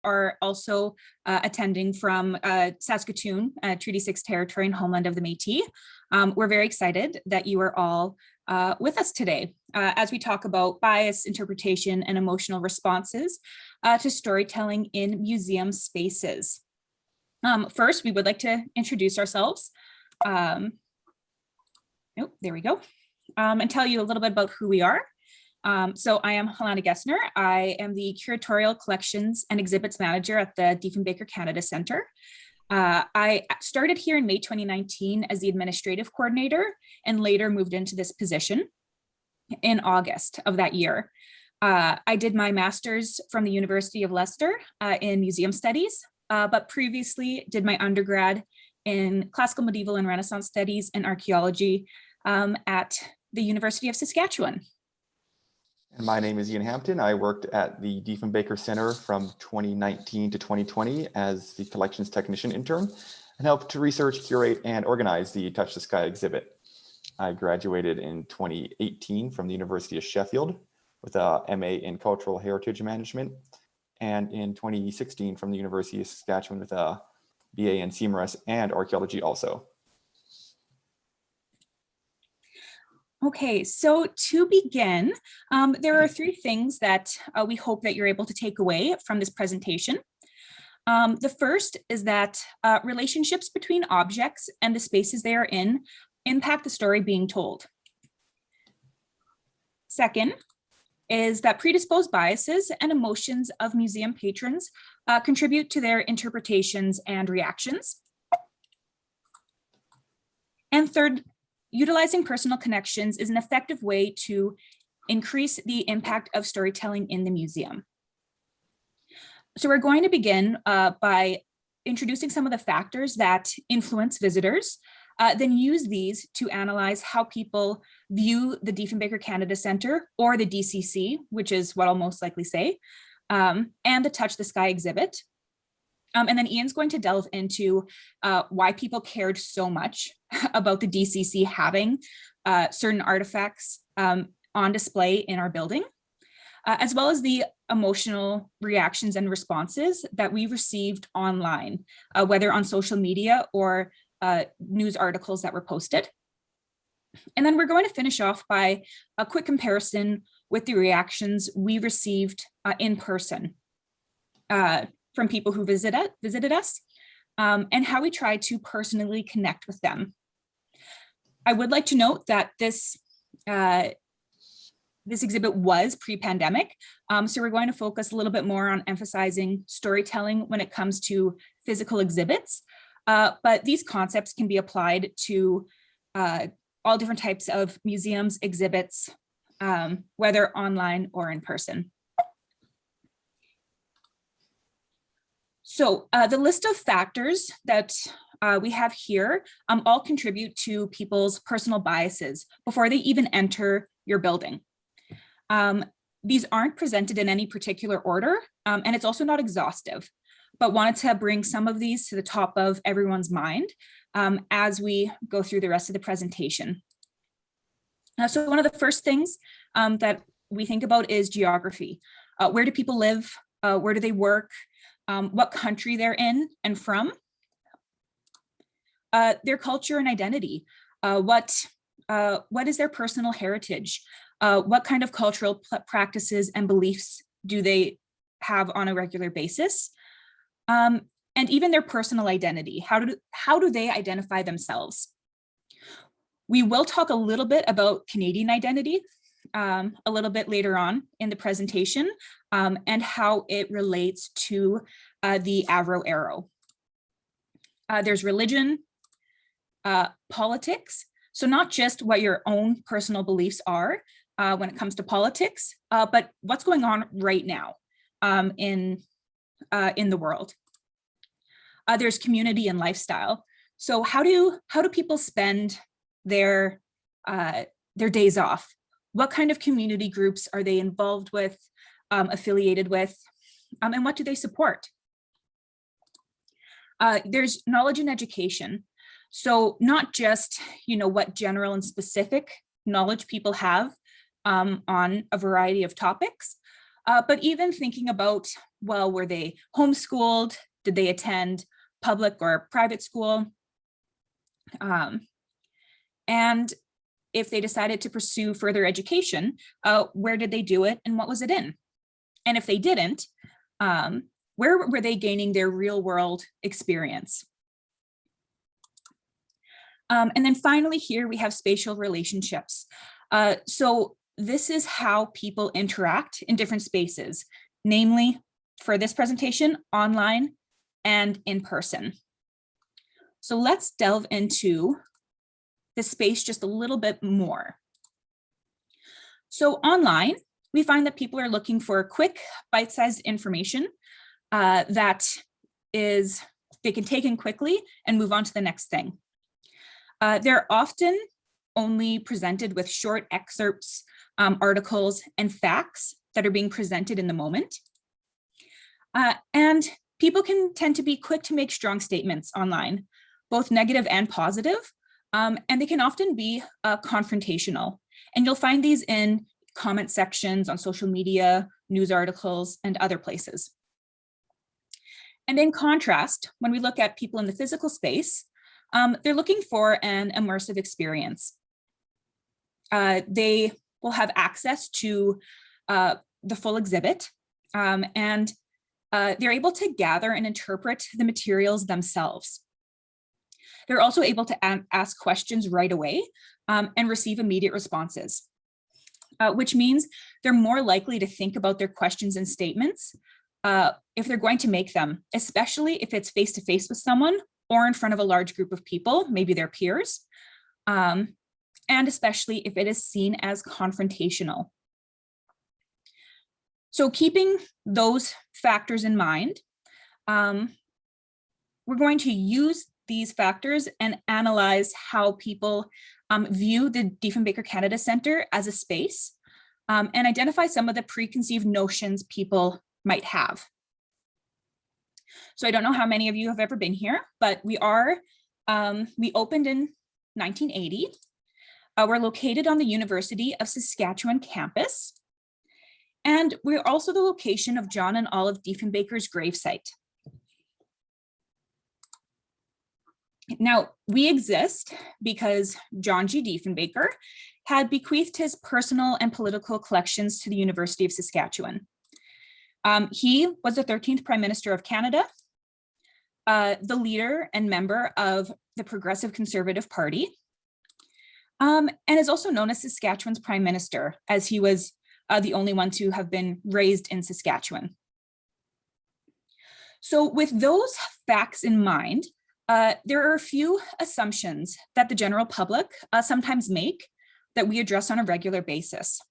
are also attending from Saskatoon, Treaty 6 territory and homeland of the Métis. We're very excited that you are all with us today as we talk about bias, interpretation, and emotional responses to storytelling in museum spaces. First, we would like to introduce ourselves. There we go. And tell you a little bit about who we are. So I am Helanna Gessner. I am the Curatorial Collections and Exhibits Manager at the Diefenbaker Canada Centre. I started here in May 2019 as the Administrative Coordinator and later moved into this position in August of that year. I did my master's from the University of Leicester in Museum Studies, but previously did my undergrad in Classical, Medieval, and Renaissance Studies and Archaeology at the University of Saskatchewan. And my name is Ian Hampton. I worked at the Diefenbaker Centre from 2019 to 2020 as the collections technician intern and helped to research, curate, and organize the Touch the Sky exhibit. I graduated in 2018 from the University of Sheffield with a MA in Cultural Heritage Management, and in 2016 from the University of Saskatchewan with a BA in CMRS and Archaeology also. Okay, so to begin, there are three things that we hope that you're able to take away from this presentation. The first is that relationships between objects and the spaces they are in impact the story being told. Second is that predisposed biases and emotions of museum patrons contribute to their interpretations and reactions. And third, utilizing personal connections is an effective way to increase the impact of storytelling in the museum. So we're going to begin by introducing some of the factors that influence visitors, then use these to analyze how people view the Diefenbaker Canada Centre or the DCC, which is what I'll most likely say, and the Touch the Sky exhibit. And then Ian's going to delve into why people cared so much about the DCC having certain artifacts on display in our building, as well as the emotional reactions and responses that we received online, whether on social media or news articles that were posted. And then we're going to finish off by a quick comparison with the reactions we received in person from people who visited us, and how we try to personally connect with them. I would like to note that this exhibit was pre-pandemic, so we're going to focus a little bit more on emphasizing storytelling when it comes to physical exhibits, but these concepts can be applied to all different types of museums, exhibits, whether online or in person. So the list of factors that we have here all contribute to people's personal biases before they even enter your building. These aren't presented in any particular order, and it's also not exhaustive, but wanted to bring some of these to the top of everyone's mind as we go through the rest of the presentation. So one of the first things that we think about is geography. Where do people live? Where do they work? What country they're in and from, their culture and identity, what is their personal heritage, what kind of cultural practices and beliefs do they have on a regular basis, and even their personal identity. How do they identify themselves? We will talk a little bit about Canadian identity a little bit later on in the presentation, and how it relates to the Avro Arrow. There's religion, politics, so not just what your own personal beliefs are when it comes to politics, but what's going on right now in the world. There's community and lifestyle. So how do people spend their days off? What kind of community groups are they involved with, affiliated with, and what do they support? There's knowledge and education. So not just, what general and specific knowledge people have on a variety of topics, but even thinking about well, were they homeschooled? Did they attend public or private school? And if they decided to pursue further education, where did they do it and what was it in? And if they didn't, where were they gaining their real world experience? And then finally here we have spatial relationships. So this is how people interact in different spaces, namely for this presentation, online and in person. So let's delve into the space just a little bit more. So online, we find that people are looking for quick, bite-sized information that they can take in quickly and move on to the next thing. They're often only presented with short excerpts, articles, and facts that are being presented in the moment. And people can tend to be quick to make strong statements online, both negative and positive, and they can often be confrontational. And you'll find these in comment sections on social media, news articles, and other places. And in contrast, when we look at people in the physical space, they're looking for an immersive experience. They will have access to the full exhibit, and they're able to gather and interpret the materials themselves. They're also able to ask questions right away and receive immediate responses, which means they're more likely to think about their questions and statements if they're going to make them, especially if it's face-to-face with someone or in front of a large group of people, maybe their peers, and especially if it is seen as confrontational. So keeping those factors in mind, we're going to use these factors and analyze how people view the Diefenbaker Canada Centre as a space and identify some of the preconceived notions people might have. So I don't know how many of you have ever been here, but we opened in 1980. We're located on the University of Saskatchewan campus. And we're also the location of John and Olive Diefenbaker's gravesite. Now, we exist because John G. Diefenbaker had bequeathed his personal and political collections to the University of Saskatchewan. He was the 13th Prime Minister of Canada, the leader and member of the Progressive Conservative Party, and is also known as Saskatchewan's Prime Minister, as he was the only one to have been raised in Saskatchewan. So with those facts in mind, there are a few assumptions that the general public sometimes make that we address on a regular basis.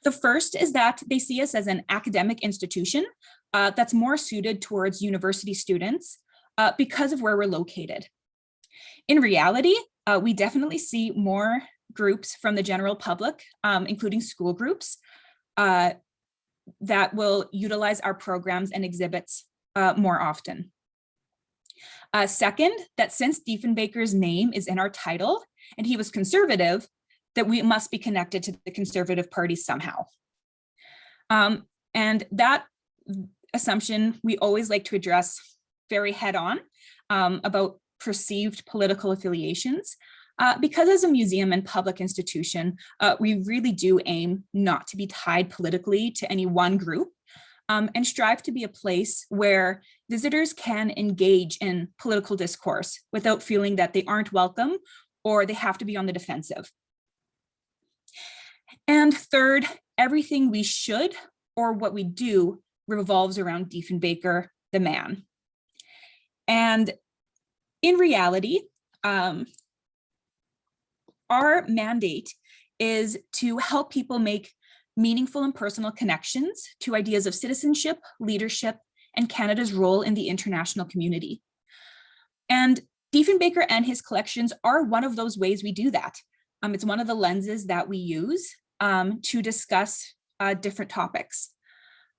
The first is that they see us as an academic institution that's more suited towards university students because of where we're located. In reality, we definitely see more groups from the general public, including school groups, that will utilize our programs and exhibits more often. Second, that since Diefenbaker's name is in our title and he was conservative, that we must be connected to the Conservative Party somehow. And that assumption we always like to address very head on about perceived political affiliations, because as a museum and public institution, we really do aim not to be tied politically to any one group, and strive to be a place where visitors can engage in political discourse without feeling that they aren't welcome or they have to be on the defensive. And third, everything we should or what we do revolves around Diefenbaker, the man. And in reality, our mandate is to help people make meaningful and personal connections to ideas of citizenship, leadership, and Canada's role in the international community. And Diefenbaker and his collections are one of those ways we do that. It's one of the lenses that we use to discuss different topics.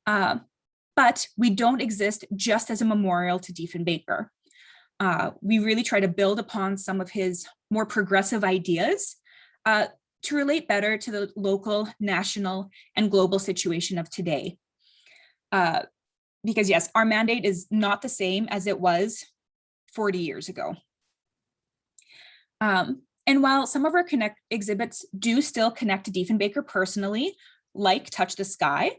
But we don't exist just as a memorial to Diefenbaker. We really try to build upon some of his more progressive ideas to relate better to the local, national, and global situation of today. because yes, our mandate is not the same as it was 40 years ago. And while some of our exhibits do still connect to Diefenbaker personally, like Touch the Sky,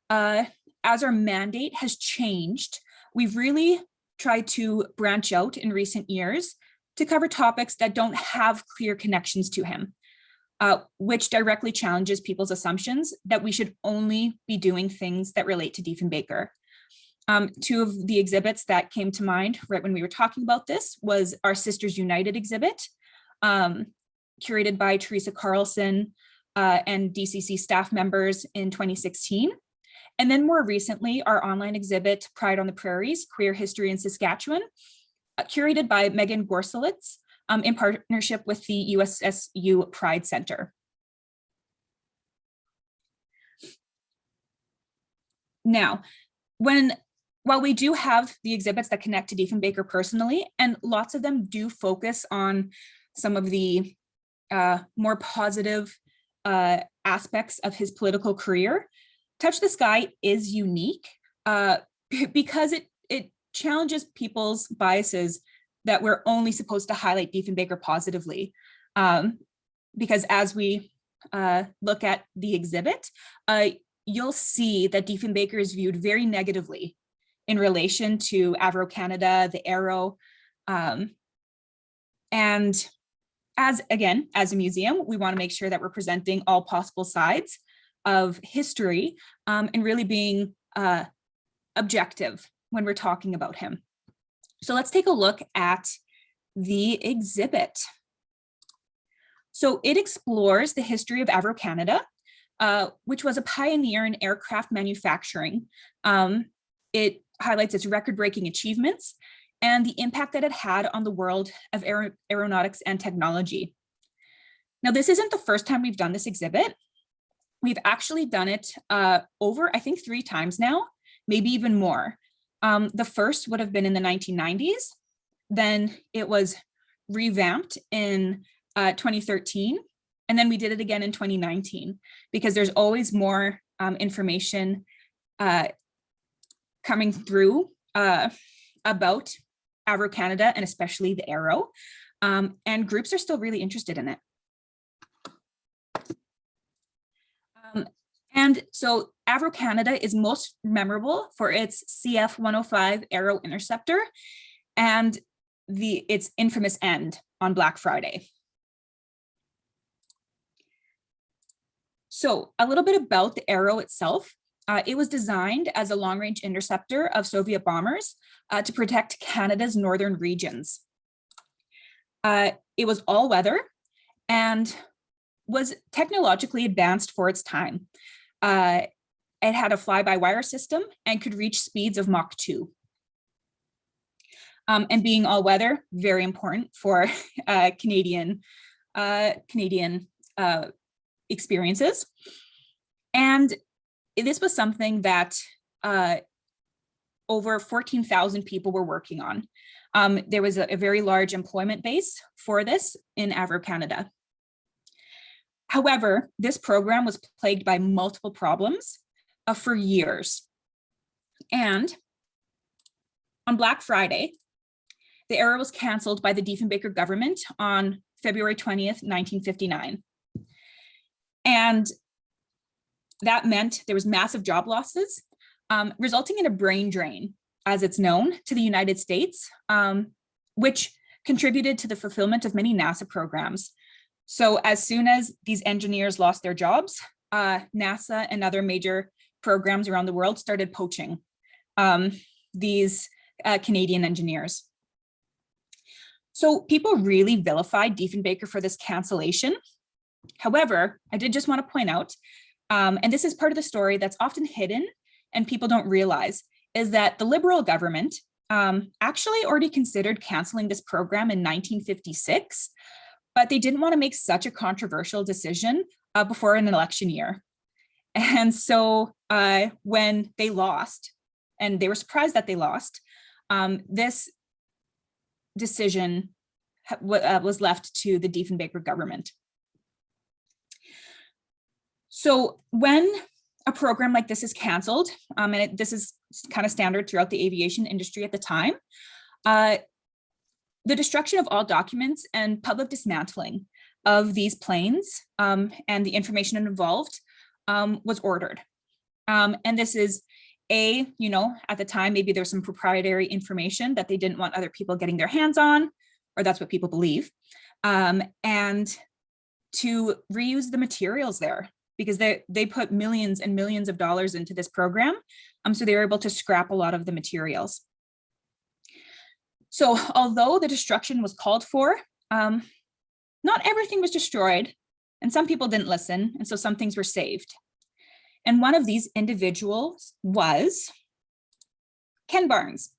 as our mandate has changed, we've really tried to branch out in recent years to cover topics that don't have clear connections to him, which directly challenges people's assumptions that we should only be doing things that relate to Diefenbaker. Two of the exhibits that came to mind right when we were talking about this was our Sisters United exhibit, curated by Teresa Carlson and DCC staff members in 2016. And then more recently, our online exhibit, Pride on the Prairies, Queer History in Saskatchewan, curated by Megan Gorselitz in partnership with the USSU Pride Center. Now, while we do have the exhibits that connect to Diefenbaker personally, and lots of them do focus on some of the more positive aspects of his political career, Touch the Sky is unique because it challenges people's biases that we're only supposed to highlight Diefenbaker positively. Because as we look at the exhibit, you'll see that Diefenbaker is viewed very negatively in relation to Avro Canada, the Arrow. And as a museum, we want to make sure that we're presenting all possible sides of history and really being objective when we're talking about him. So let's take a look at the exhibit. So it explores the history of Avro Canada, which was a pioneer in aircraft manufacturing. It highlights its record-breaking achievements and the impact that it had on the world of aeronautics and technology. Now, this isn't the first time we've done this exhibit. We've actually done it over, I think, 3 times now, maybe even more. The first would have been in the 1990s. Then it was revamped in 2013. And then we did it again in 2019, because there's always more information coming through about Avro Canada and especially the Arrow. And groups are still really interested in it. And so Avro Canada is most memorable for its CF-105 Arrow interceptor and its infamous end on Black Friday. So a little bit about the Arrow itself. It was designed as a long-range interceptor of Soviet bombers to protect Canada's northern regions. It was all-weather and was technologically advanced for its time. It had a fly-by-wire system and could reach speeds of Mach 2. And being all-weather, very important for Canadian experiences. And this was something that over 14,000 people were working on. There was a very large employment base for this in Avro Canada. However, this program was plagued by multiple problems for years. And on Black Friday, the Arrow was canceled by the Diefenbaker government on February 20th, 1959. And that meant there was massive job losses, resulting in a brain drain, as it's known, to the United States, which contributed to the fulfillment of many NASA programs. So as soon as these engineers lost their jobs, NASA and other major programs around the world started poaching these Canadian engineers. So people really vilified Diefenbaker for this cancellation. However, I did just want to point out, and this is part of the story that's often hidden and people don't realize, is that the Liberal government actually already considered canceling this program in 1956, but they didn't want to make such a controversial decision before an election year. And so when they lost, and they were surprised that they lost, this decision was left to the Diefenbaker government. So when a program like this is canceled, and this is kind of standard throughout the aviation industry at the time. The destruction of all documents and public dismantling of these planes and the information involved was ordered. And this is at the time, maybe there's some proprietary information that they didn't want other people getting their hands on, or that's what people believe. And to reuse the materials there, because they put millions and millions of dollars into this program. So they were able to scrap a lot of the materials. So although the destruction was called for, not everything was destroyed, and some people didn't listen, and so some things were saved. And one of these individuals was Ken Barnes.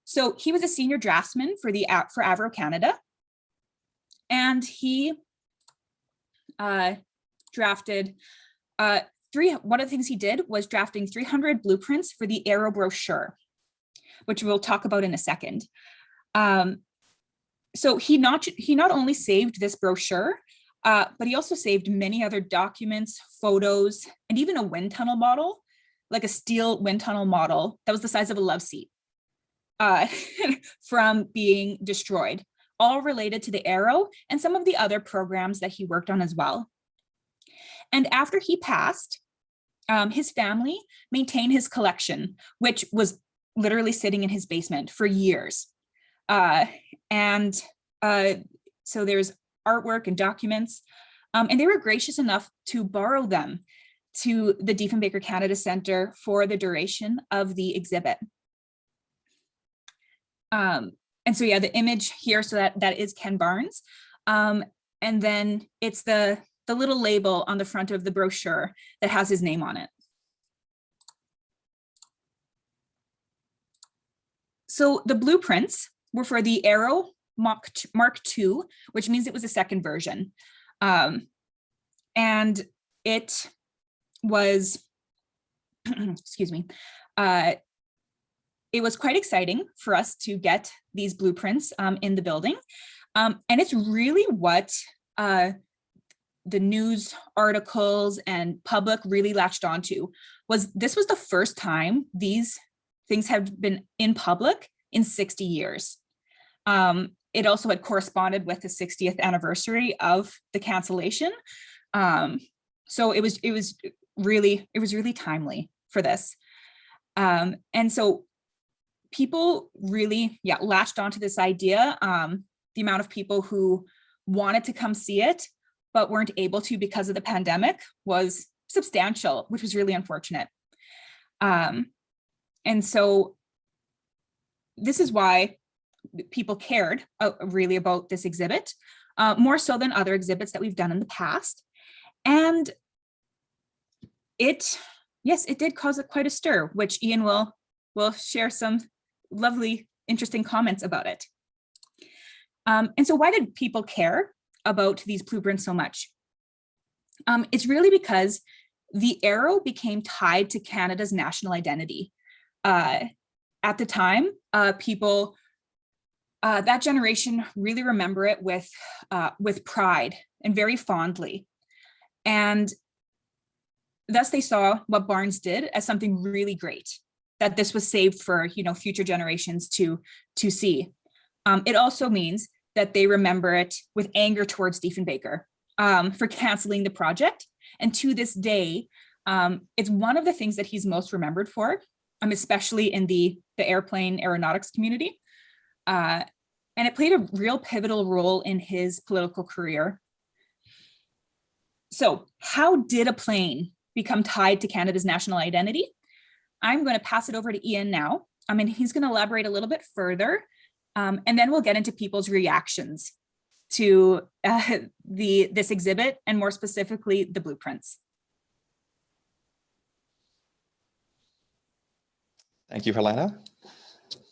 So he was a senior draftsman for Avro Canada, and he drafted one of the things he did was drafting 300 blueprints for the Arrow brochure, which we'll talk about in a second. So he not only saved this brochure, but he also saved many other documents, photos, and even a wind tunnel model, like a steel wind tunnel model that was the size of a love seat, from being destroyed, all related to the Arrow and some of the other programs that he worked on as well. And after he passed, his family maintained his collection, which was literally sitting in his basement for years. So there's artwork and documents, and they were gracious enough to borrow them to the Diefenbaker Canada Centre for the duration of the exhibit. And so yeah, the image here, so that is Ken Barnes. And then it's the little label on the front of the brochure that has his name on it. So the blueprints were for the Arrow Mark II, which means it was a second version. And it was, excuse me, it was quite exciting for us to get these blueprints in the building. And it's really what the news articles and public really latched onto. This was the first time these things have been in public in 60 years. It also had corresponded with the 60th anniversary of the cancellation. So it was really timely for this. And so people really, latched onto this idea. The amount of people who wanted to come see it, but weren't able to because of the pandemic was substantial, which was really unfortunate. And so this is why people cared really about this exhibit, more so than other exhibits that we've done in the past. And it did cause quite a stir, which Ian will share some lovely, interesting comments about it. And so why did people care about these blueprints so much? It's really because the Arrow became tied to Canada's national identity. At the time, people, that generation really remember it with pride and very fondly. And thus they saw what Barnes did as something really great, that this was saved for future generations to see. It also means that they remember it with anger towards Diefenbaker for canceling the project. And to this day, it's one of the things that he's most remembered for, especially in the airplane aeronautics community. And it played a real pivotal role in his political career. So how did a plane become tied to Canada's national identity? I'm going to pass it over to Ian now. He's going to elaborate a little bit further, and then we'll get into people's reactions to this exhibit, and more specifically, the blueprints. Thank you, Helanna.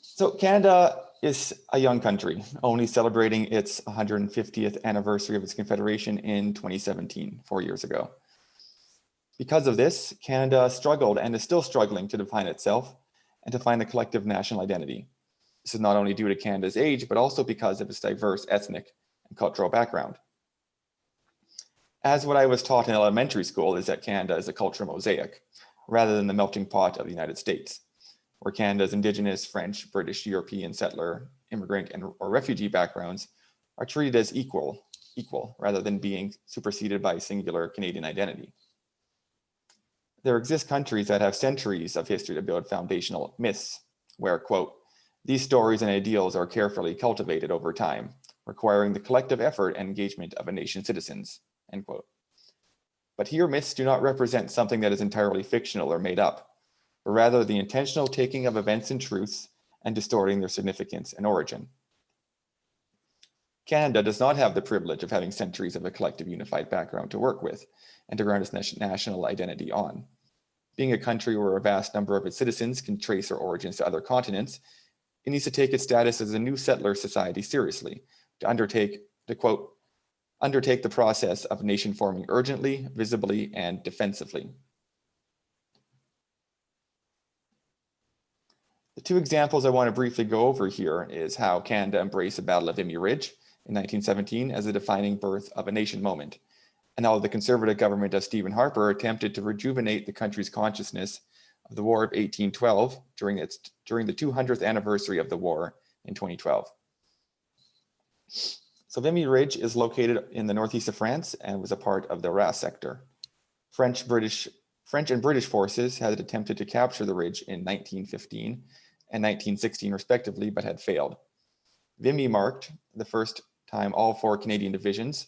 So Canada is a young country, only celebrating its 150th anniversary of its confederation in 2017, 4 years ago. Because of this, Canada struggled and is still struggling to define itself and to find a collective national identity. This is not only due to Canada's age, but also because of its diverse ethnic and cultural background. As what I was taught in elementary school is that Canada is a cultural mosaic, rather than the melting pot of the United States. where Canada's Indigenous, French, British, European settler, immigrant, or refugee backgrounds are treated as equal rather than being superseded by singular Canadian identity. There exist countries that have centuries of history to build foundational myths, where, quote, these stories and ideals are carefully cultivated over time, requiring the collective effort and engagement of a nation's citizens, end quote. But here, myths do not represent something that is entirely fictional or made up, but rather the intentional taking of events and truths and distorting their significance and origin. Canada does not have the privilege of having centuries of a collective unified background to work with and to ground its national identity on. Being a country where a vast number of its citizens can trace their origins to other continents, it needs to take its status as a new settler society seriously, to quote, undertake the process of nation forming urgently, visibly, and defensively. The two examples I want to briefly go over here is how Canada embraced the Battle of Vimy Ridge in 1917 as a defining birth of a nation moment, and how the Conservative government of Stephen Harper attempted to rejuvenate the country's consciousness of the War of 1812 during the 200th anniversary of the war in 2012. So Vimy Ridge is located in the northeast of France and was a part of the Arras sector. French and British forces had attempted to capture the ridge in 1915 and 1916 respectively, but had failed. Vimy marked the first time all 4 Canadian divisions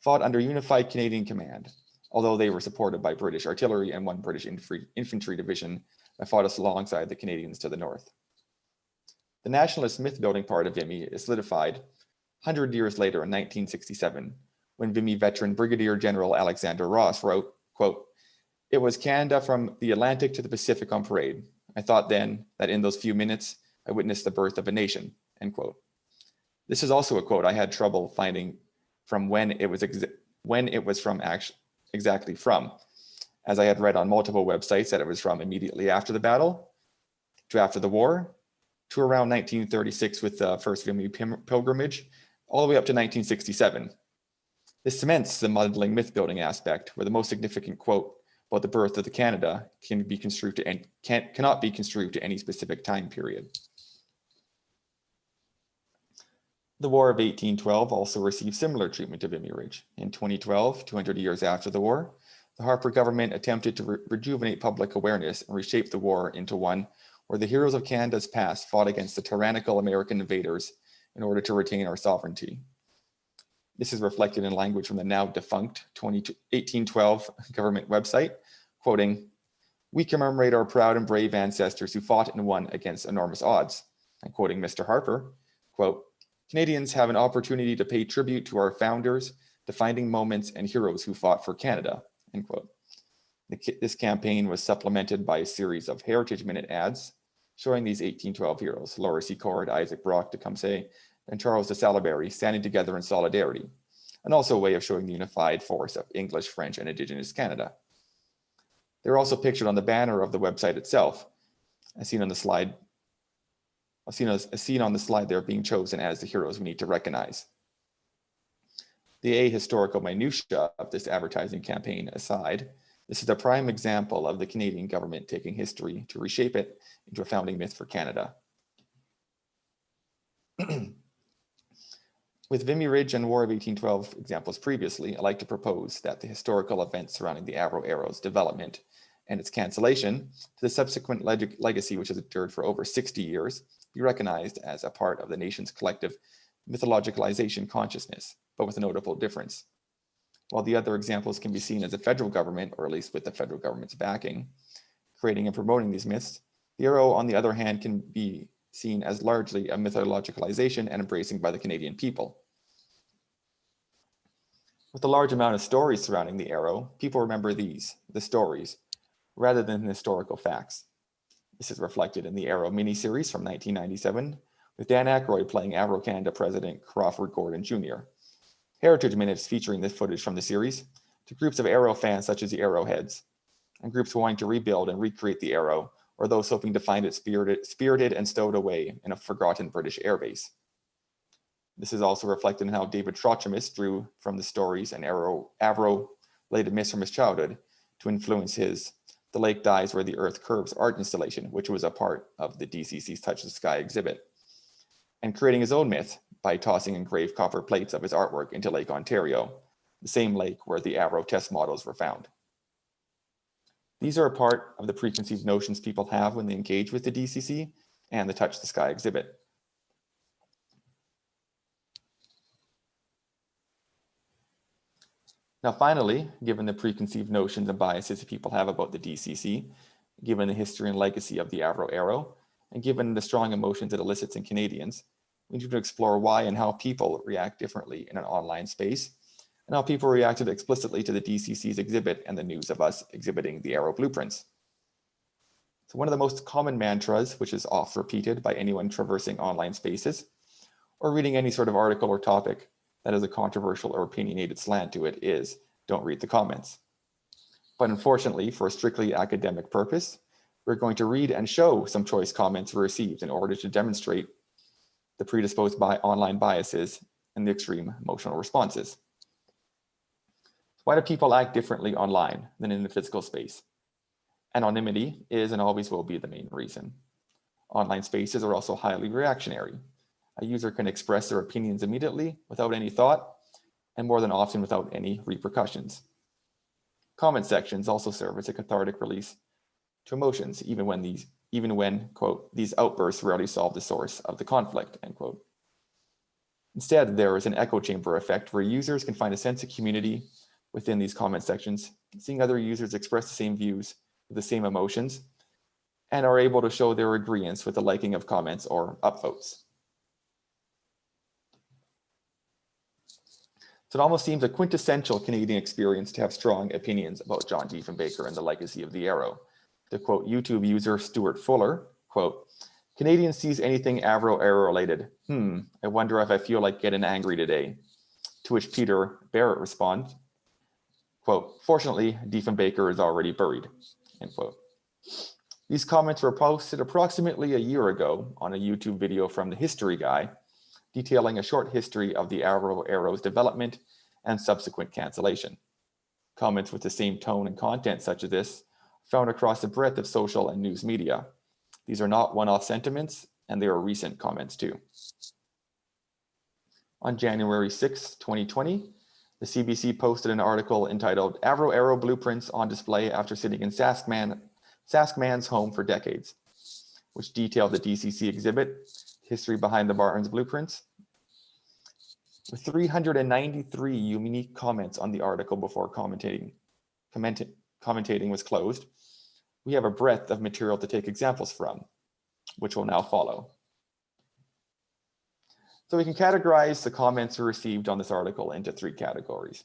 fought under unified Canadian command, although they were supported by British artillery and 1 British infantry division that fought alongside the Canadians to the north. The nationalist myth-building part of Vimy is solidified 100 years later in 1967, when Vimy veteran Brigadier General Alexander Ross wrote, quote, it was Canada from the Atlantic to the Pacific on parade. I thought then that in those few minutes, I witnessed the birth of a nation, end quote. This is also a quote I had trouble finding from when it was exactly from, as I had read on multiple websites that it was from immediately after the battle, to after the war, to around 1936 with the first Vimy pilgrimage, all the way up to 1967. This cements the muddling myth-building aspect, where the most significant quote about the birth of the Canada cannot be construed to any specific time period. The War of 1812 also received similar treatment to Vimy Ridge. In 2012, 200 years after the war, the Harper government attempted to rejuvenate public awareness and reshape the war into one where the heroes of Canada's past fought against the tyrannical American invaders in order to retain our sovereignty. This is reflected in language from the now defunct 1812 government website, quoting, we commemorate our proud and brave ancestors who fought and won against enormous odds. And quoting Mr. Harper, quote, Canadians have an opportunity to pay tribute to our founders, defining moments, and heroes who fought for Canada, end quote. This campaign was supplemented by a series of Heritage Minute ads showing these 1812 heroes, Laura Secord, Isaac Brock, Tecumseh, and Charles de Salaberry standing together in solidarity, and also a way of showing the unified force of English, French, and Indigenous Canada. They're also pictured on the banner of the website itself, as seen on the slide. As seen on the slide, they're being chosen as the heroes we need to recognize. The ahistorical minutiae of this advertising campaign aside, this is a prime example of the Canadian government taking history to reshape it into a founding myth for Canada. With Vimy Ridge and War of 1812 examples previously, I'd like to propose that the historical events surrounding the Avro Arrow's development and its cancellation to the subsequent legacy, which has endured for over 60 years, be recognized as a part of the nation's collective mythologicalization consciousness, but with a notable difference. While the other examples can be seen as the federal government, or at least with the federal government's backing, creating and promoting these myths, the Arrow, on the other hand, can be seen as largely a mythologicalization and embracing by the Canadian people. With a large amount of stories surrounding the Arrow, people remember the stories, rather than historical facts. This is reflected in the Arrow miniseries from 1997, with Dan Aykroyd playing Avro Canada President Crawford Gordon Jr. Heritage Minutes featuring this footage from the series to groups of Arrow fans such as the Arrowheads, and groups wanting to rebuild and recreate the Arrow, or those hoping to find it spirited and stowed away in a forgotten British airbase. This is also reflected in how David Trochemis drew from the stories and Avro-related myths from his childhood to influence his The Lake Dies Where the Earth Curves art installation, which was a part of the DCC's Touch the Sky exhibit, and creating his own myth by tossing engraved copper plates of his artwork into Lake Ontario, the same lake where the Avro test models were found. These are a part of the preconceived notions people have when they engage with the DCC and the Touch the Sky exhibit. Now, finally, given the preconceived notions and biases people have about the DCC, given the history and legacy of the Avro Arrow, and given the strong emotions it elicits in Canadians, we need to explore why and how people react differently in an online space, and how people reacted explicitly to the DCC's exhibit and the news of us exhibiting the Arrow blueprints. So one of the most common mantras, which is oft repeated by anyone traversing online spaces, or reading any sort of article or topic that has a controversial or opinionated slant to it, is don't read the comments. But unfortunately, for a strictly academic purpose, we're going to read and show some choice comments we received in order to demonstrate the predisposed by online biases and the extreme emotional responses. Why do people act differently online than in the physical space? Anonymity is and always will be the main reason. Online spaces are also highly reactionary. A user can express their opinions immediately without any thought, and more than often without any repercussions. Comment sections also serve as a cathartic release to emotions, even when, quote, these outbursts rarely solve the source of the conflict, end quote. Instead, there is an echo chamber effect where users can find a sense of community within these comment sections, seeing other users express the same views, with the same emotions, and are able to show their agreeance with the liking of comments or upvotes. So it almost seems a quintessential Canadian experience to have strong opinions about John Diefenbaker and the legacy of the Arrow. To quote YouTube user Stuart Fuller, quote, "Canadian sees anything Avro Arrow related. I wonder if I feel like getting angry today." To which Peter Barrett responds, quote, "Fortunately, Diefenbaker is already buried," end quote. These comments were posted approximately a year ago on a YouTube video from the History Guy, detailing a short history of the Avro Arrow's development and subsequent cancellation. Comments with the same tone and content such as this found across the breadth of social and news media. These are not one-off sentiments, and they are recent comments too. On January 6, 2020, the CBC posted an article entitled "Avro Arrow Blueprints on Display After Sitting in Saskman's Home for Decades," which detailed the DCC exhibit, history behind the Barton's blueprints. With 393 unique comments on the article before commentating was closed, we have a breadth of material to take examples from, which will now follow. So we can categorize the comments we received on this article into three categories.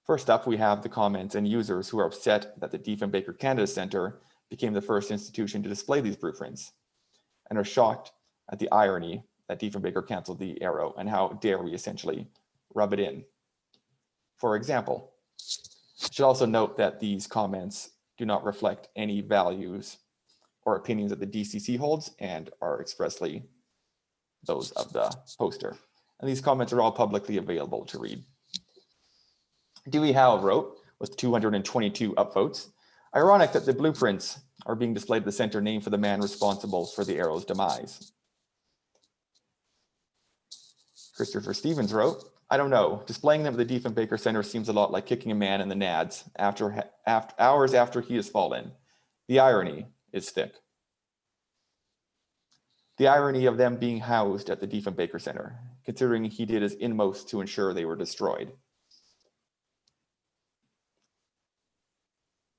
First up, we have the comments and users who are upset that the Diefenbaker Canada Centre became the first institution to display these blueprints and are shocked at the irony that Diefenbaker canceled the Arrow and how dare we essentially rub it in. For example, I should also note that these comments do not reflect any values or opinions that the DCC holds and are expressly those of the poster. And these comments are all publicly available to read. Dewey Howe wrote, with 222 upvotes, "Ironic that the blueprints are being displayed at the center named for the man responsible for the Arrow's demise." Christopher Stevens wrote, "I don't know, displaying them at the Diefenbaker Centre seems a lot like kicking a man in the nads hours after he has fallen. The irony is thick." The irony of them being housed at the Diefenbaker Centre, considering he did his inmost to ensure they were destroyed.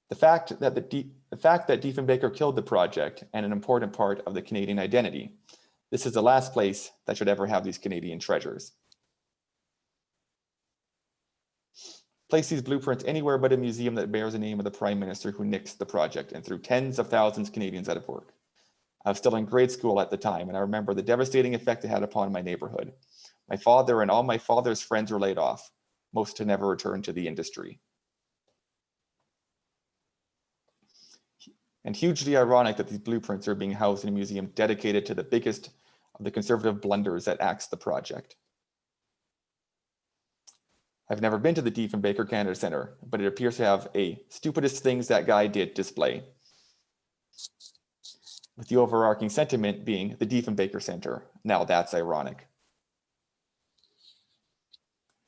The fact that Diefenbaker killed the project and an important part of the Canadian identity. This is the last place that should ever have these Canadian treasures. Place these blueprints anywhere but a museum that bears the name of the Prime Minister who nixed the project and threw tens of thousands of Canadians out of work. I was still in grade school at the time, and I remember the devastating effect it had upon my neighborhood. My father and all my father's friends were laid off, most to never return to the industry. And hugely ironic that these blueprints are being housed in a museum dedicated to the biggest of the conservative blunders that axed the project. I've never been to the Diefenbaker Canada Centre, but it appears to have a stupidest things that guy did display, with the overarching sentiment being the Diefenbaker Centre. Now that's ironic.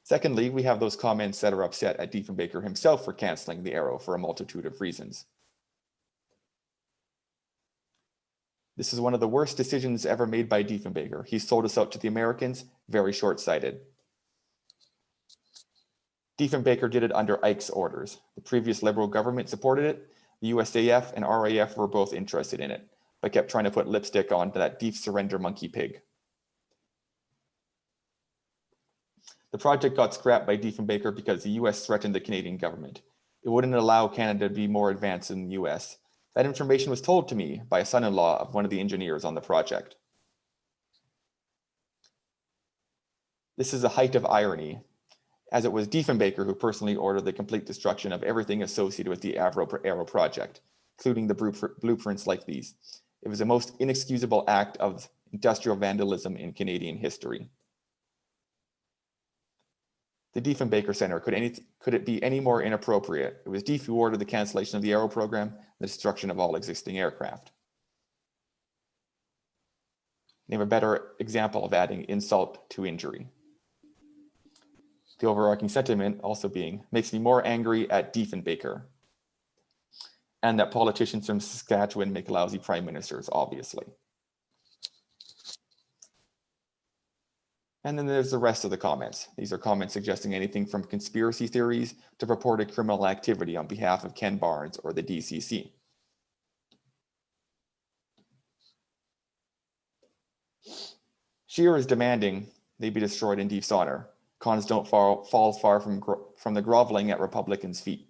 Secondly, we have those comments that are upset at Diefenbaker himself for canceling the Arrow for a multitude of reasons. This is one of the worst decisions ever made by Diefenbaker. He sold us out to the Americans, very short-sighted. Diefenbaker did it under Ike's orders. The previous Liberal government supported it. The USAF and RAF were both interested in it, but kept trying to put lipstick on to that Dief surrender monkey pig. The project got scrapped by Diefenbaker because the US threatened the Canadian government. It wouldn't allow Canada to be more advanced than the US. That information was told to me by a son-in-law of one of the engineers on the project. This is the height of irony, as it was Diefenbaker who personally ordered the complete destruction of everything associated with the Avro Arrow project, including the blueprints like these. It was the most inexcusable act of industrial vandalism in Canadian history. The Diefenbaker Centre, could it be any more inappropriate? It was Dief who ordered the cancellation of the Arrow program and the destruction of all existing aircraft. Name a better example of adding insult to injury. The overarching sentiment also being, makes me more angry at Diefenbaker, and that politicians from Saskatchewan make lousy prime ministers, obviously. And then there's the rest of the comments. These are comments suggesting anything from conspiracy theories to purported criminal activity on behalf of Ken Barnes or the DCC. Scheer is demanding they be destroyed in Dief's honor. Cons don't fall far from the groveling at Republicans' feet.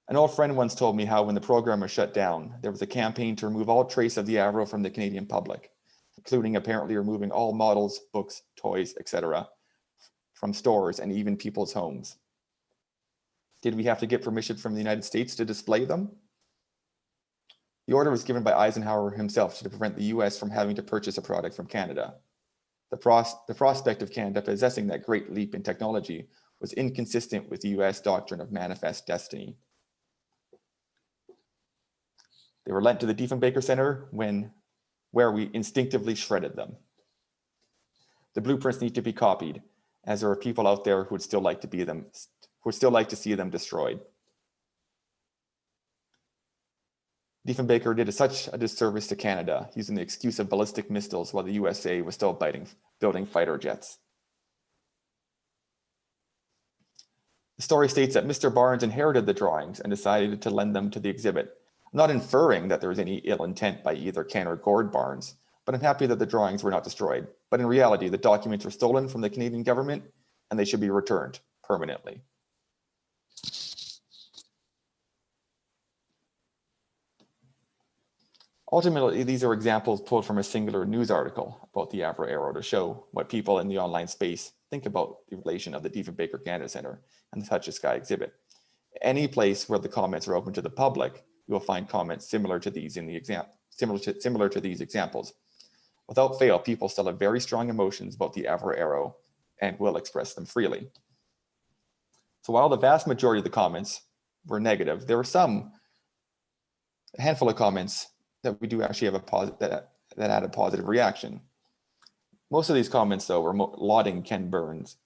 An old friend once told me how when the program was shut down, there was a campaign to remove all trace of the Avro from the Canadian public, including apparently removing all models, books, toys, etc. from stores and even people's homes. Did we have to get permission from the United States to display them? The order was given by Eisenhower himself to prevent the US from having to purchase a product from Canada. The prospect of Canada possessing that great leap in technology was inconsistent with the US doctrine of manifest destiny. They were lent to the Diefenbaker Centre where we instinctively shredded them. The blueprints need to be copied, as there are people out there who would still like to see them destroyed. Diefenbaker did such a disservice to Canada, using the excuse of ballistic missiles while the USA was still building fighter jets. The story states that Mr. Barnes inherited the drawings and decided to lend them to the exhibit. I'm not inferring that there was any ill intent by either Ken or Gord Barnes, but I'm happy that the drawings were not destroyed. But in reality, the documents were stolen from the Canadian government and they should be returned permanently. Ultimately, these are examples pulled from a singular news article about the Avro Arrow to show what people in the online space think about the relation of the Diefenbaker Canada Centre and the Touch the Sky exhibit. Any place where the comments are open to the public, you will find comments similar to these in the similar to these examples. Without fail, people still have very strong emotions about the Avro Arrow and will express them freely. So while the vast majority of the comments were negative, there were a handful of comments that we do actually have that had a positive reaction. Most of these comments, though, were lauding Ken Barnes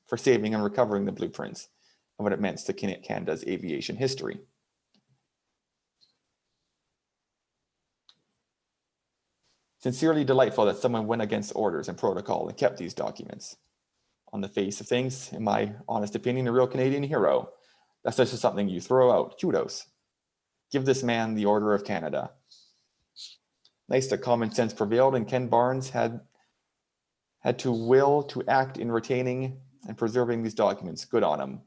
for saving and recovering the blueprints and what it meant to Canada's aviation history. Sincerely delightful that someone went against orders and protocol and kept these documents. On the face of things, in my honest opinion, a real Canadian hero. That's just something you throw out. Kudos. Give this man the Order of Canada. Nice that common sense prevailed and Ken Barnes had to will to act in retaining and preserving these documents. Good on him.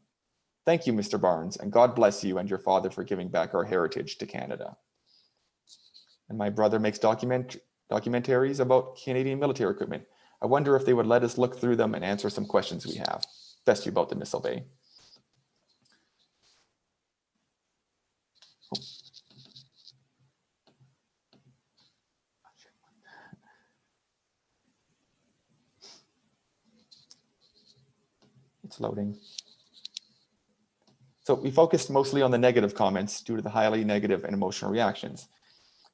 Thank you, Mr. Barnes, and God bless you and your father for giving back our heritage to Canada. And my brother makes documentaries about Canadian military equipment. I wonder if they would let us look through them and answer some questions we have, especially about the missile bay. It's loading. So we focused mostly on the negative comments due to the highly negative and emotional reactions.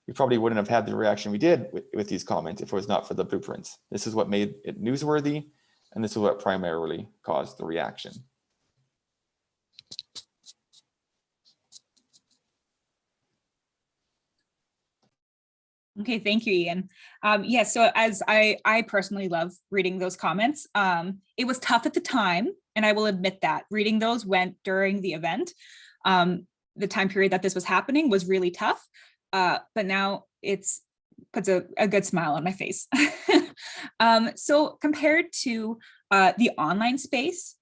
We probably wouldn't have had the reaction we did with these comments if it was not for the blueprints. This is what made it newsworthy, and this is what primarily caused the reaction. Okay, thank you, Ian. Yes, so as I personally love reading those comments. It was tough at the time, and I will admit that reading those went during the event. The time period that this was happening was really tough, but now it's puts a good smile on my face. So compared to the online space,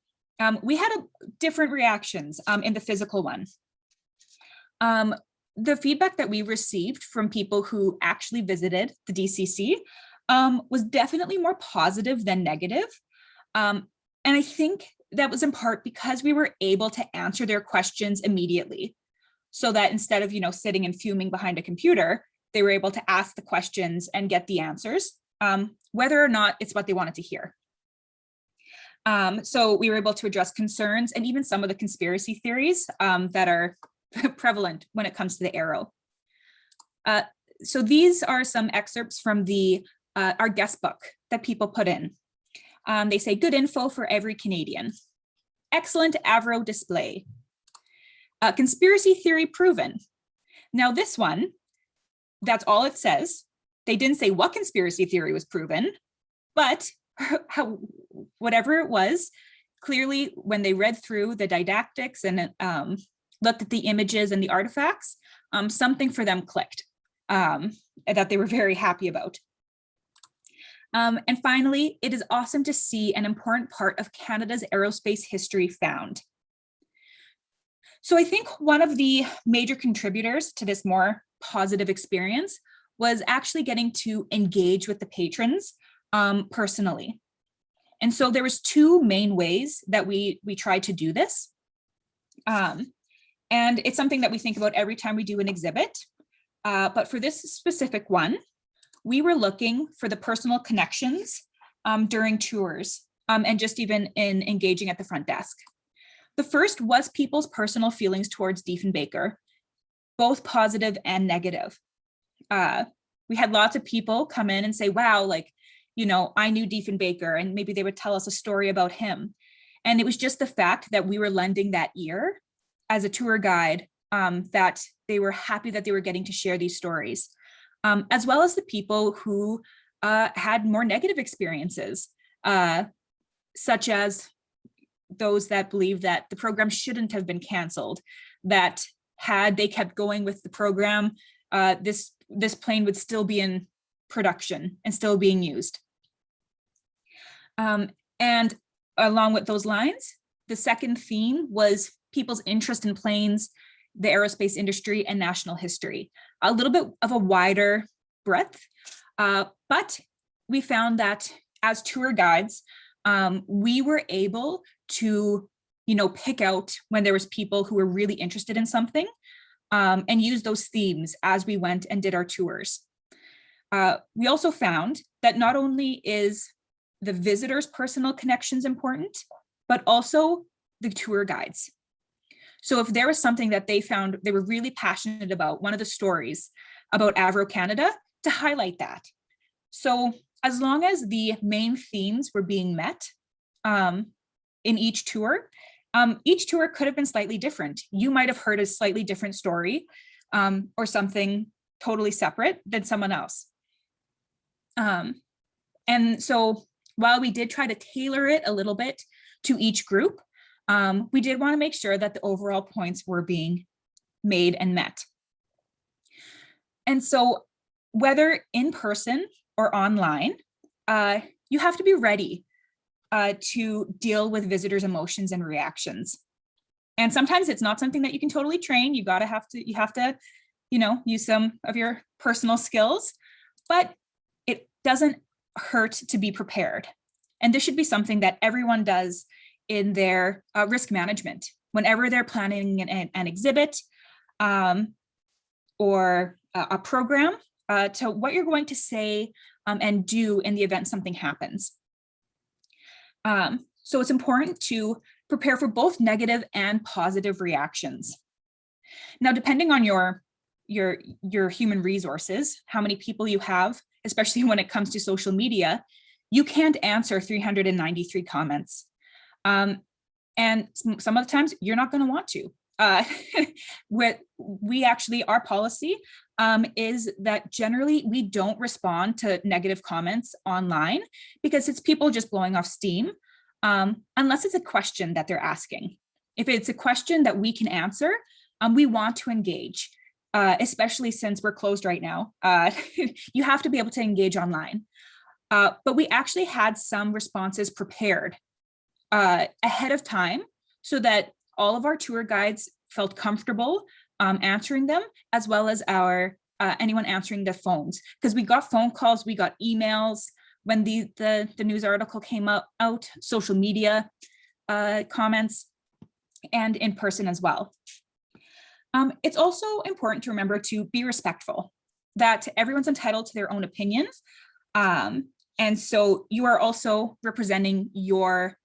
we had different reactions in the physical one. The feedback that we received from people who actually visited the DCC was definitely more positive than negative. And I think that was in part because we were able to answer their questions immediately. So that instead of, sitting and fuming behind a computer, they were able to ask the questions and get the answers, whether or not it's what they wanted to hear. So we were able to address concerns and even some of the conspiracy theories that are prevalent when it comes to the Arrow. So these are some excerpts from our guest book that people put in. They say, good info for every Canadian. Excellent Avro display. Conspiracy theory proven. Now this one, that's all it says. They didn't say what conspiracy theory was proven, but whatever it was, clearly when they read through the didactics and looked at the images and the artifacts, something for them clicked that they were very happy about. And finally, it is awesome to see an important part of Canada's aerospace history found. So I think one of the major contributors to this more positive experience was actually getting to engage with the patrons personally. And so there was two main ways that we tried to do this. And it's something that we think about every time we do an exhibit. But for this specific one, we were looking for the personal connections during tours and just even in engaging at the front desk. The first was people's personal feelings towards Diefenbaker, both positive and negative. We had lots of people come in and say, wow, I knew Diefenbaker, and maybe they would tell us a story about him. And it was just the fact that we were lending that ear as a tour guide, that they were happy that they were getting to share these stories, as well as the people who had more negative experiences, such as those that believe that the program shouldn't have been canceled, that had they kept going with the program, this plane would still be in production and still being used. And along with those lines, the second theme was people's interest in planes, the aerospace industry, and national history. A little bit of a wider breadth, but we found that as tour guides, we were able to, pick out when there was people who were really interested in something, and use those themes as we went and did our tours. We also found that not only is the visitors' personal connections important, but also the tour guides. So if there was something that they found they were really passionate about, one of the stories about Avro Canada, to highlight that. So as long as the main themes were being met in each tour could have been slightly different. You might have heard a slightly different story or something totally separate than someone else. And so while we did try to tailor it a little bit to each group, we did want to make sure that the overall points were being made and met. And so whether in person or online, you have to be ready to deal with visitors' emotions and reactions. And sometimes it's not something that you can totally train. You have to, use some of your personal skills, but it doesn't hurt to be prepared. And this should be something that everyone does in their risk management, whenever they're planning an exhibit or a program, to what you're going to say and do in the event something happens. So it's important to prepare for both negative and positive reactions. Now, depending on your human resources, how many people you have, especially when it comes to social media, you can't answer 393 comments. And some of the times you're not going to want to. Our policy is that generally we don't respond to negative comments online because it's people just blowing off steam, unless it's a question that they're asking. If it's a question that we can answer, we want to engage, especially since we're closed right now. You have to be able to engage online. But we actually had some responses prepared ahead of time so that all of our tour guides felt comfortable answering them, as well as anyone answering the phones, because we got phone calls, we got emails when the news article came out, social media comments, and in person as well. It's also important to remember to be respectful, that everyone's entitled to their own opinions. And so you are also representing your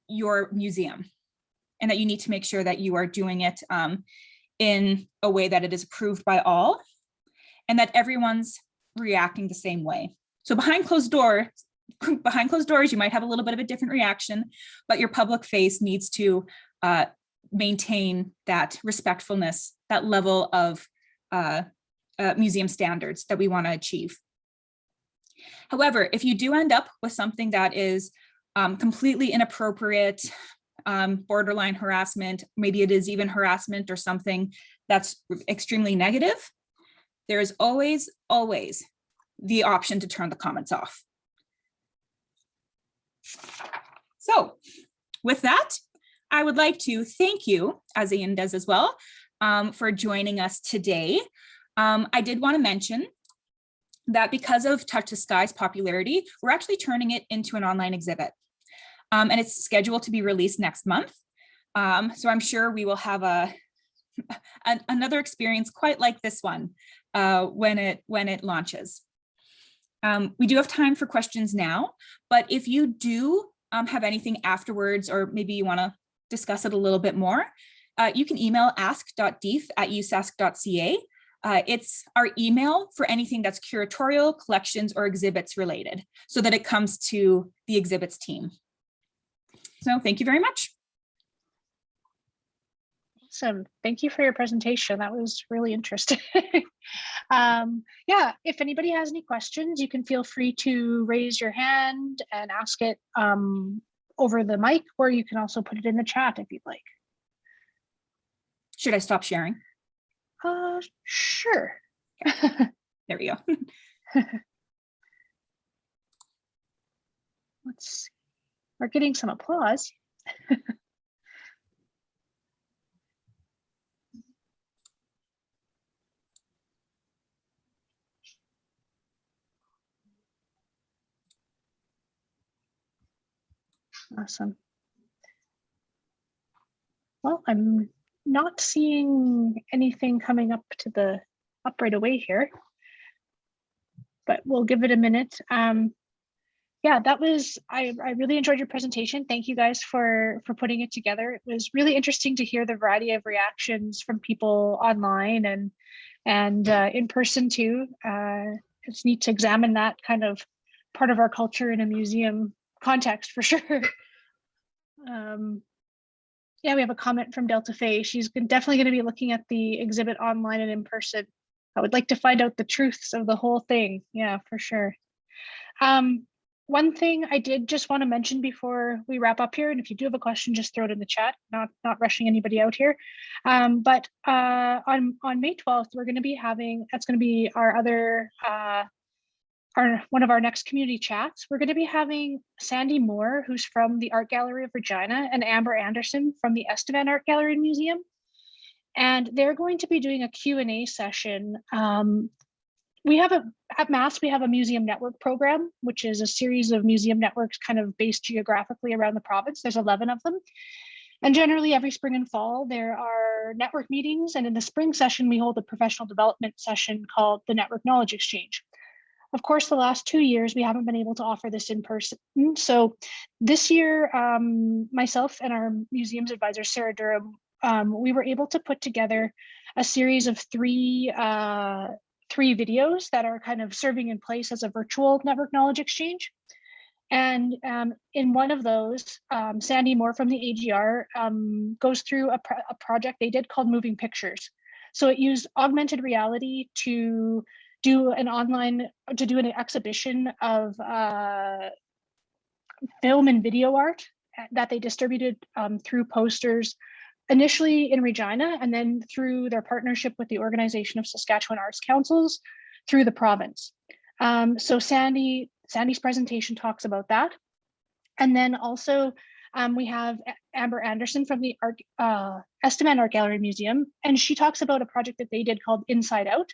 museum, and that you need to make sure that you are doing it in a way that it is approved by all, and that everyone's reacting the same way. So behind closed doors, you might have a little bit of a different reaction, but your public face needs to maintain that respectfulness, that level of museum standards that we want to achieve. However, if you do end up with something that is completely inappropriate, borderline harassment, maybe it is even harassment or something that's extremely negative, there is always the option to turn the comments off. So with that, I would like to thank you, as Ian does as well, for joining us today. I did want to mention that because of Touch the Sky's popularity, we're actually turning it into an online exhibit. And it's scheduled to be released next month. So I'm sure we will have another experience quite like this one when it launches. We do have time for questions now, but if you do have anything afterwards, or maybe you want to discuss it a little bit more, you can email ask.dief@usask.ca. It's our email for anything that's curatorial, collections, or exhibits related, so that it comes to the exhibits team. So thank you very much. Awesome. Thank you for your presentation. That was really interesting. Yeah, if anybody has any questions, you can feel free to raise your hand and ask it over the mic, or you can also put it in the chat if you'd like. Should I stop sharing? Sure. There we go. Let's see. We're getting some applause. Awesome. Well, I'm not seeing anything coming up right away here, but we'll give it a minute. Yeah, I really enjoyed your presentation. Thank you guys for putting it together. It was really interesting to hear the variety of reactions from people online and in person too. It's neat to examine that kind of part of our culture in a museum context for sure. Yeah, we have a comment from Delta Faye. She's definitely going to be looking at the exhibit online and in person. I would like to find out the truths of the whole thing. Yeah, for sure. One thing I did just want to mention before we wrap up here, and if you do have a question, just throw it in the chat, not rushing anybody out here. But on May 12th, we're going to be having, that's going to be our other, one of our next community chats. We're going to be having Sandy Moore, who's from the Art Gallery of Regina, and Amber Anderson from the Estevan Art Gallery and Museum. And they're going to be doing a Q&A session. At MASS, we have a museum network program, which is a series of museum networks kind of based geographically around the province. There's 11 of them. And generally every spring and fall, there are network meetings. And in the spring session, we hold a professional development session called the Network Knowledge Exchange. Of course, the last 2 years, we haven't been able to offer this in person. So this year, myself and our museum's advisor, Sarah Durham, we were able to put together a series of three videos that are kind of serving in place as a virtual network knowledge exchange. And in one of those, Sandy Moore from the AGR goes through a project they did called Moving Pictures. So it used augmented reality to do an exhibition of film and video art that they distributed through posters, initially in Regina, and then through their partnership with the Organization of Saskatchewan Arts Councils through the province. So Sandy's presentation talks about that. And then also we have Amber Anderson from the Estevan Art Gallery Museum, and she talks about a project that they did called Inside Out,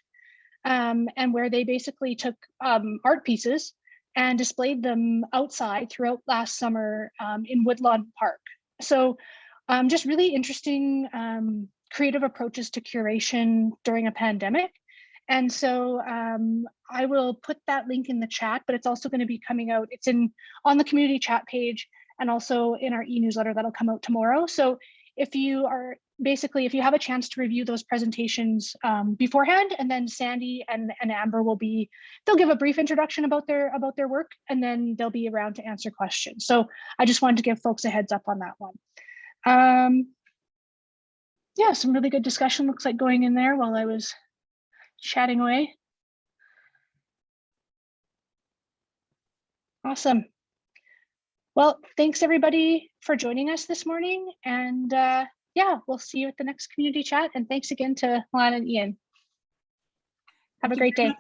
and where they basically took art pieces and displayed them outside throughout last summer in Woodlawn Park. So just really interesting creative approaches to curation during a pandemic. And so I will put that link in the chat, but it's also going to be coming out. It's on the community chat page and also in our e-newsletter that'll come out tomorrow. So if you have a chance to review those presentations beforehand, and then Sandy and Amber they'll give a brief introduction about their work, and then they'll be around to answer questions. So I just wanted to give folks a heads up on that one. Yeah, some really good discussion looks like going in there while I was chatting away. Awesome. Well, thanks everybody for joining us this morning. And yeah, we'll see you at the next community chat. And thanks again to Helanna and Ian. Have a great day.